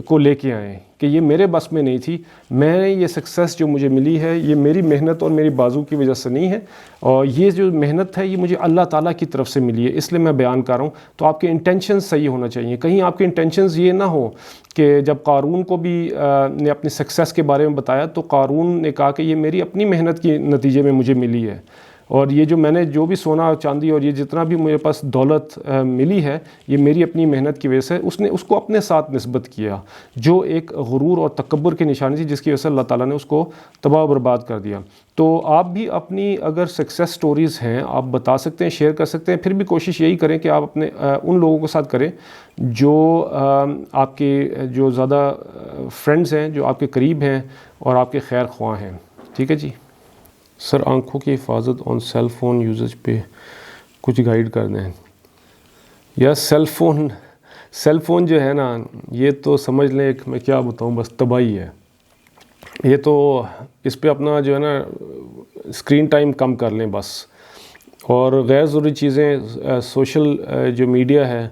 کو لے کے آئیں کہ یہ میرے بس میں نہیں تھی، میں یہ سکسیس جو مجھے ملی ہے یہ میری محنت اور میری بازو کی وجہ سے نہیں ہے، اور یہ جو محنت ہے یہ مجھے اللہ تعالیٰ کی طرف سے ملی ہے، اس لیے میں بیان کر رہا ہوں۔ تو آپ کے انٹینشنز صحیح ہونا چاہیے، کہیں آپ کے انٹینشنز یہ نہ ہو کہ جب قارون کو بھی نے اپنی سکسیس کے بارے میں بتایا تو قارون نے کہا کہ یہ میری اپنی محنت کے نتیجے میں مجھے ملی ہے، اور یہ جو میں نے جو بھی سونا چاندی اور یہ جتنا بھی میرے پاس دولت ملی ہے یہ میری اپنی محنت کی وجہ سے، اس نے اس کو اپنے ساتھ نسبت کیا، جو ایک غرور اور تکبر کی نشانی تھی جس کی وجہ سے اللہ تعالیٰ نے اس کو تباہ و برباد کر دیا۔ تو آپ بھی اپنی اگر سکسیس سٹوریز ہیں آپ بتا سکتے ہیں، شیئر کر سکتے ہیں، پھر بھی کوشش یہی کریں کہ آپ اپنے ان لوگوں کے ساتھ کریں جو آپ کے جو زیادہ فرینڈز ہیں، جو آپ کے قریب ہیں اور آپ کے خیر خواہ ہیں۔ ٹھیک ہے جی سر، آنکھوں کی حفاظت آن سیل فون یوزج پہ کچھ گائیڈ کر دیں۔ یا سیل فون جو ہے نا یہ تو سمجھ لیں ایک میں کیا بتاؤں بس تباہی ہے، یہ تو اس پہ اپنا جو ہے نا اسکرین ٹائم کم کر لیں بس، اور غیر ضروری چیزیں سوشل جو میڈیا ہے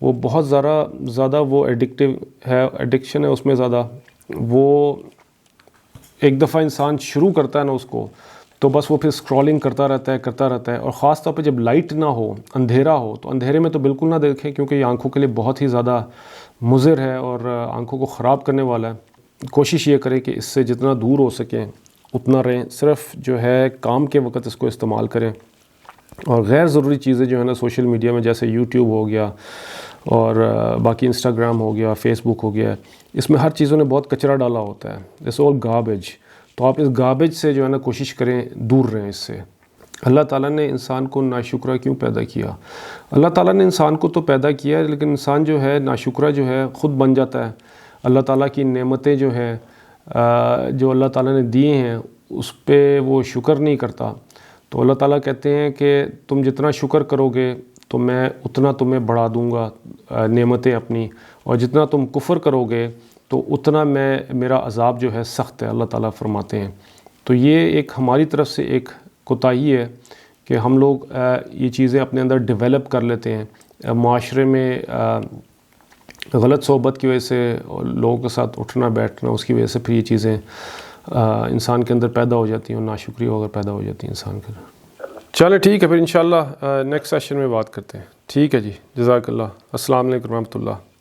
وہ بہت زیادہ وہ ایڈکٹیو ہے، ایڈکشن ہے اس میں زیادہ، وہ ایک دفعہ انسان شروع کرتا ہے نا اس کو تو بس وہ پھر اسکرولنگ کرتا رہتا ہے، اور خاص طور پہ جب لائٹ نہ ہو، اندھیرا ہو، تو اندھیرے میں تو بالکل نہ دیکھیں کیونکہ یہ آنکھوں کے لیے بہت ہی زیادہ مضر ہے اور آنکھوں کو خراب کرنے والا ہے۔ کوشش یہ کریں کہ اس سے جتنا دور ہو سکیں اتنا رہیں، صرف جو ہے کام کے وقت اس کو استعمال کریں، اور غیر ضروری چیزیں جو ہے نا سوشل میڈیا میں جیسے یوٹیوب ہو گیا اور باقی انسٹاگرام ہو گیا، فیس بک ہو گیا، اس میں ہر چیزوں نے بہت کچرا ڈالا ہوتا ہے، اٹس آل گاربیج۔ تو آپ اس گاربیج سے جو ہے نا کوشش کریں دور رہیں اس سے۔ اللہ تعالیٰ نے انسان کو ناشکرہ کیوں پیدا کیا؟ اللہ تعالیٰ نے انسان کو تو پیدا کیا ہے لیکن انسان جو ہے ناشکرہ جو ہے خود بن جاتا ہے۔ اللہ تعالیٰ کی نعمتیں جو ہیں جو اللہ تعالیٰ نے دیے ہیں اس پہ وہ شکر نہیں کرتا، تو اللہ تعالیٰ کہتے ہیں کہ تم جتنا شکر کرو گے تو میں اتنا تمہیں بڑھا دوں گا نعمتیں اپنی، اور جتنا تم کفر کرو گے تو اتنا میرا عذاب جو ہے سخت ہے، اللہ تعالیٰ فرماتے ہیں۔ تو یہ ایک ہماری طرف سے ایک کوتاہی ہے کہ ہم لوگ یہ چیزیں اپنے اندر ڈیولپ کر لیتے ہیں، معاشرے میں غلط صحبت کی وجہ سے لوگوں کے ساتھ اٹھنا بیٹھنا اس کی وجہ سے پھر یہ چیزیں انسان کے اندر پیدا ہو جاتی ہیں، اور ناشکری وغیرہ پیدا ہو جاتی ہیں انسان کے اندر۔ چلیں ٹھیک ہے، پھر انشاءاللہ نیکسٹ سیشن میں بات کرتے ہیں۔ ٹھیک ہے جی، جزاک اللہ، السلام علیکم ورحمۃ اللہ۔